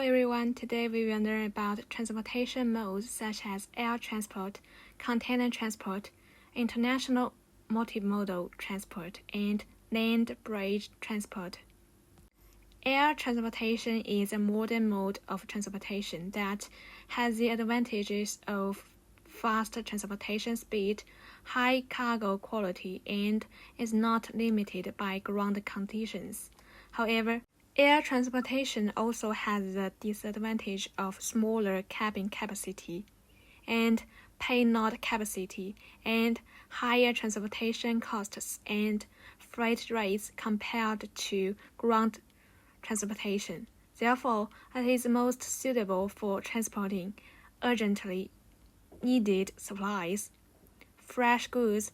everyone, today we will learn about transportation modes such as air transport, container transport, international multimodal transport, and land bridge transport. Air transportation is a modern mode of transportation that has the advantages of fast transportation speed, high cargo quality, and is not limited by ground conditions. However, air transportation also has the disadvantage of smaller cabin capacity and payload capacity and higher transportation costs and freight rates compared to ground transportation. Therefore, it is most suitable for transporting urgently needed supplies, fresh goods,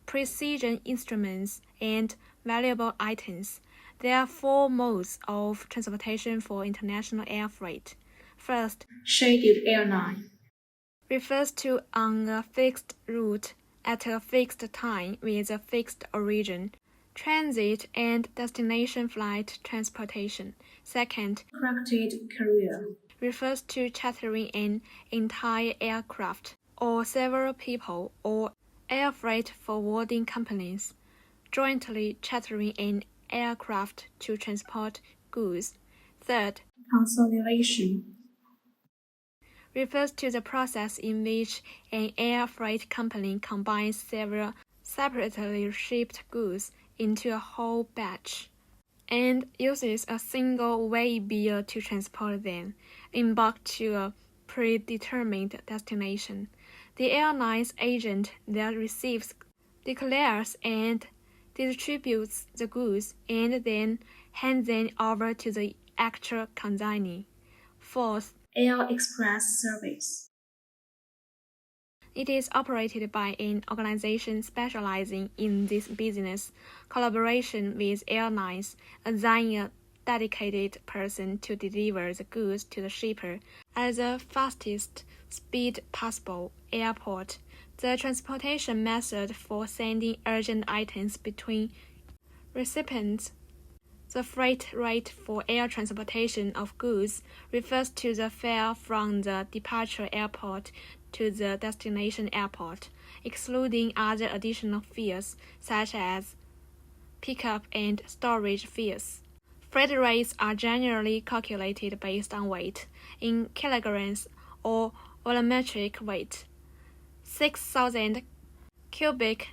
precision instruments, and valuable items. There are four modes of transportation for international air freight. First, scheduled airline refers to on a fixed route at a fixed time with a fixed origin, transit and destination flight transportation. Second, contracted carrier refers to chartering an entire aircraft or several people or air freight forwarding companies jointly chartering an aircraft to transport goods. Third, consolidation refers to the process in which an air freight company combines several separately shipped goods into a whole batch and uses a single way-bill to transport them in bulk to a predetermined destination. The airline's agent that receives, declares, and distributes the goods and then hands them over to the actual consignee. Fourth, Air Express Service. It is operated by an organization specializing in this business, collaboration with airlines, assigning a dedicated person to deliver the goods to the shipper at the fastest speed possible airport. The transportation method for sending urgent items between recipients. The freight rate for air transportation of goods refers to the fare from the departure airport to the destination airport, excluding other additional fees such as pickup and storage fees. Freight rates are generally calculated based on weight, in kilograms or volumetric weight. 6,000 cubic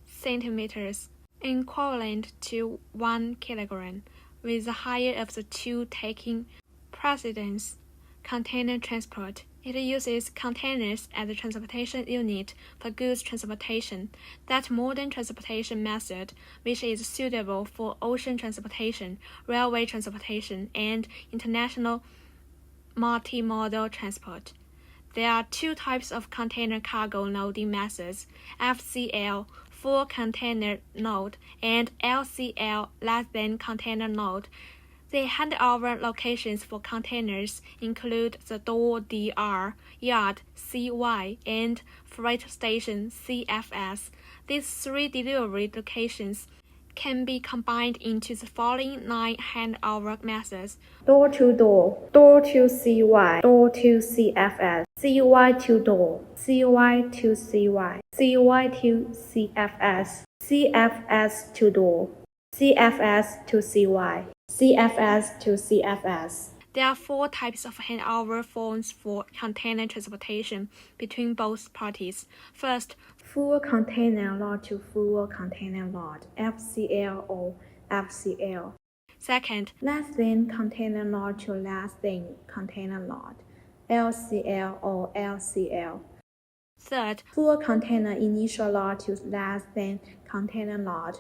centimeters, equivalent to 1 kilogram, with the higher of the two taking precedence. Container transport. It uses containers as a transportation unit for goods transportation. That modern transportation method, which is suitable for ocean transportation, railway transportation, and international multimodal transport. There are two types of container cargo loading methods: FCL, full container load, and LCL, less than container load. The handover locations for containers include the door DR, yard CY, and freight station CFS. These three delivery locations can be combined into the following 9 handover methods: door to door, door to CY, door to CFS, CY to door, CY to CY, CY to CFS, CFS to door, CFS to CY, CFS to CFS. There are 4 types of handover forms for container transportation between both parties. First, full container load to full container load, FCL or FCL. Second, less than container load to less than container load, LCL or LCL. Third, full container initial load to less than container load,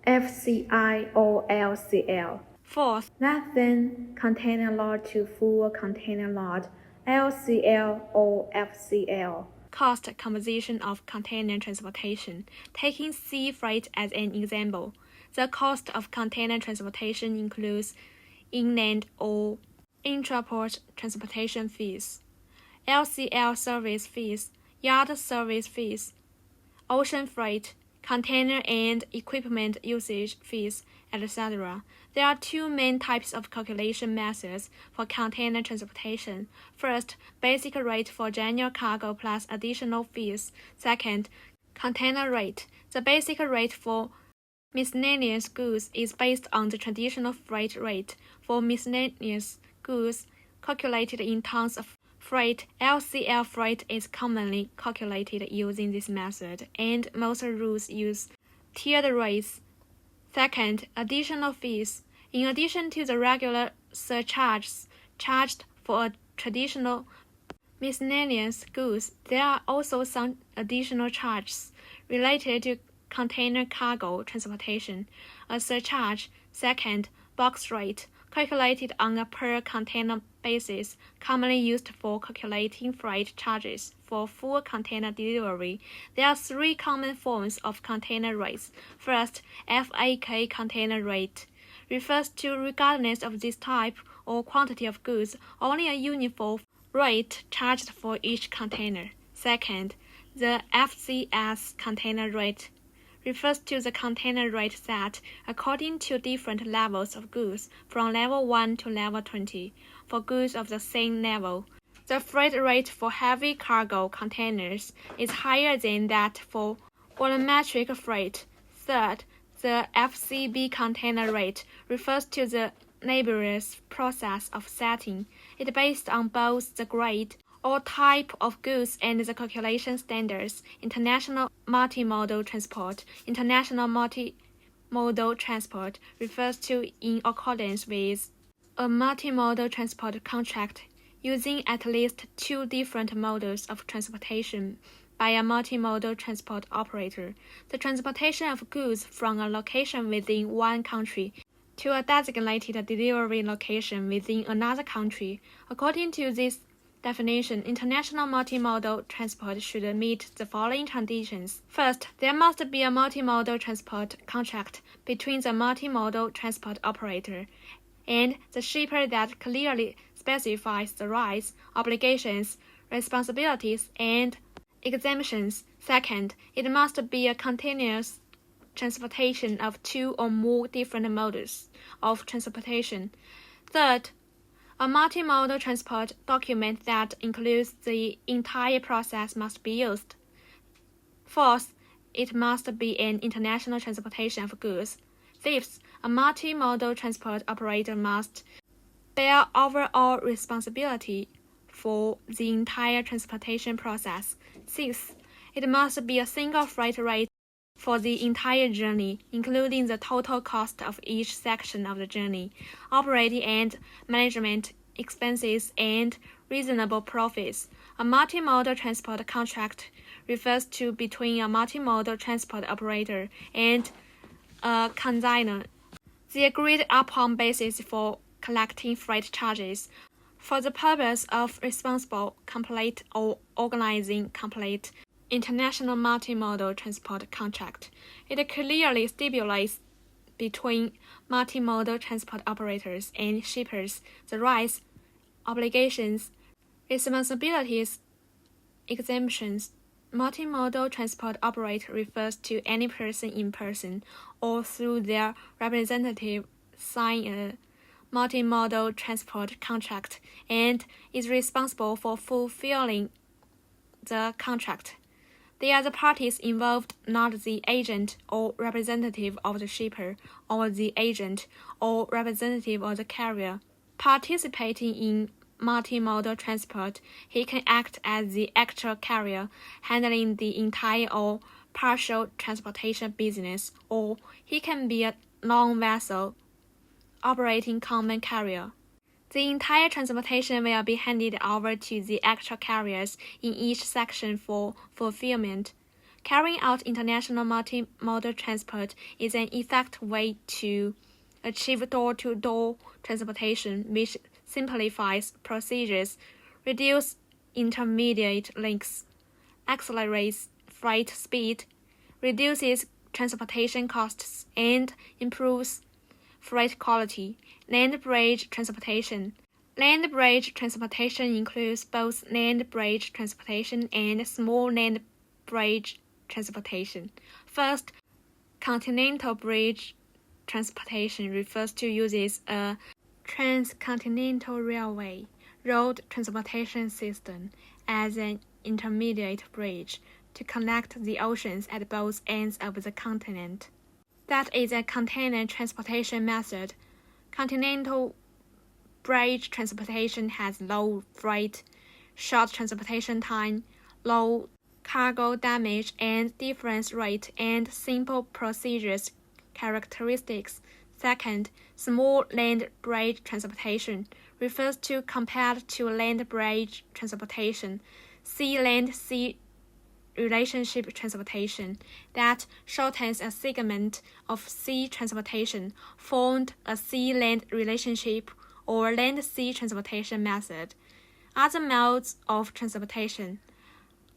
FCI or LCL. Fourth, less than container load to full container load, LCL or FCL. Cost composition of container transportation. Taking sea freight as an example, the cost of container transportation includes inland or intraport transportation fees, LCL service fees, yard service fees, ocean freight, container and equipment usage fees, etc. There are two main types of calculation methods for container transportation. First, basic rate for general cargo plus additional fees. Second, container rate. The basic rate for miscellaneous goods is based on the traditional freight rate. For miscellaneous goods calculated in tons of freight, LCL freight is commonly calculated using this method, and most routes use tiered rates. Second, additional fees. In addition to the regular surcharges charged for traditional miscellaneous goods, there are also some additional charges related to container cargo transportation. A surcharge, second, box rate, calculated on a per container basis, commonly used for calculating freight charges for full container delivery. There are three common forms of container rates. First, FAK container rate refers to, regardless of this type or quantity of goods, only a uniform rate charged for each container. Second, the FCS container rate refers to the container rate set according to different levels of goods, from level 1 to level 20, for goods of the same level. The freight rate for heavy cargo containers is higher than that for volumetric freight. Third, the FCB container rate refers to the laborious process of setting it based on both the grade or type of goods and the calculation standards. International multimodal transport. International multimodal transport refers to in accordance with a multimodal transport contract using at least two different modes of transportation by a multimodal transport operator. The transportation of goods from a location within one country to a designated delivery location within another country. According to this definition, international multimodal transport should meet the following conditions. First, there must be a multimodal transport contract between the multimodal transport operator and the shipper that clearly specifies the rights, obligations, responsibilities, and exemptions. Second, it must be a continuous transportation of two or more different modes of transportation. Third, a multimodal transport document that includes the entire process must be used. Fourth, it must be an international transportation of goods. Fifth, a multimodal transport operator must bear overall responsibility for the entire transportation process. Sixth, it must be a single freight rate for the entire journey, including the total cost of each section of the journey, operating and management expenses, and reasonable profits. A multimodal transport contract refers to between a multimodal transport operator and a consignor, the agreed upon basis for collecting freight charges for the purpose of responsible, complete, or organizing complete international multimodal transport contract. It clearly stipulates between multimodal transport operators and shippers the rights, obligations, responsibilities, exemptions. Multimodal transport operator refers to any person in person or through their representative sign a multimodal transport contract and is responsible for fulfilling the contract. They are the parties involved, not the agent or representative of the shipper or the agent or representative of the carrier. Participating in multimodal transport, he can act as the actual carrier, handling the entire or partial transportation business, or he can be a non-vessel operating common carrier. The entire transportation will be handed over to the actual carriers in each section for fulfillment. Carrying out international multimodal transport is an effective way to achieve door-to-door transportation, which simplifies procedures, reduces intermediate links, accelerates freight speed, reduces transportation costs, and improves freight quality. Land bridge transportation. Land bridge transportation includes both land bridge transportation and small land bridge transportation. First, continental bridge transportation refers to uses a transcontinental railway road transportation system as an intermediate bridge to connect the oceans at both ends of the continent. That is a container transportation method. Continental bridge transportation has low freight, short transportation time, low cargo damage and difference rate, and simple procedures characteristics. Second, small land bridge transportation refers to compared to land bridge transportation, sea-land-sea relationship transportation that shortens a segment of sea transportation, formed a sea-land relationship or land-sea transportation method. Other modes of transportation.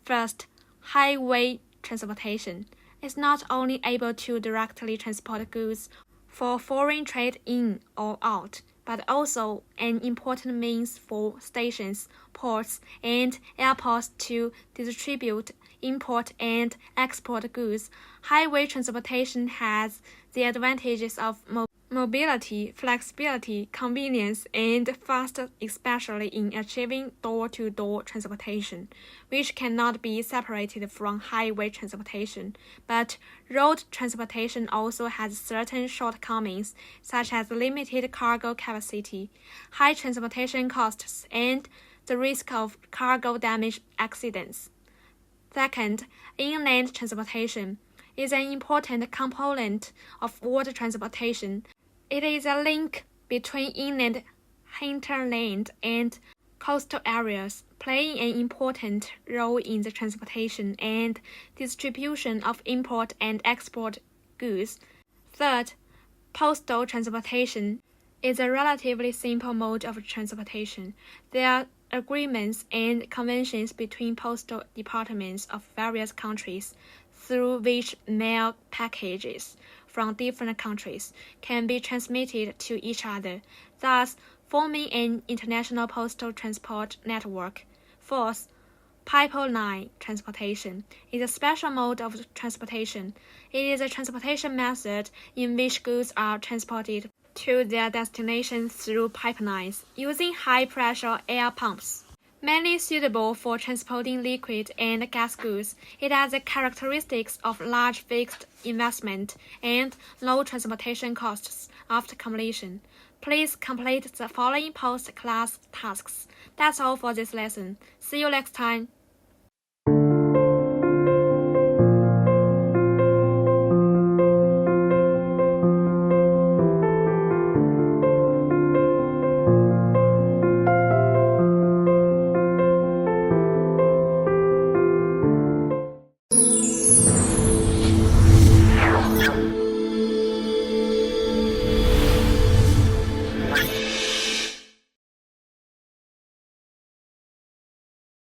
First, highway transportation is not only able to directly transport goods for foreign trade in or out, but also an important means for stations, ports, and airports to distribute import and export goods. Highway transportation has the advantages of mobility, flexibility, convenience, and fast, especially in achieving door-to-door transportation, which cannot be separated from highway transportation. But road transportation also has certain shortcomings, such as limited cargo capacity, high transportation costs, and the risk of cargo damage accidents. Second, inland transportation is an important component of water transportation. It is a link between inland, hinterland, and coastal areas, playing an important role in the transportation and distribution of import and export goods. Third, postal transportation is a relatively simple mode of transportation. There are agreements and conventions between postal departments of various countries through which mail packages from different countries can be transmitted to each other, thus forming an international postal transport network. Fourth, pipeline transportation is a special mode of transportation. It is a transportation method in which goods are transported to their destination through pipelines using high-pressure air pumps. Mainly suitable for transporting liquid and gas goods, it has the characteristics of large fixed investment and low transportation costs after completion. Please complete the following post-class tasks. That's all for this lesson. See you next time.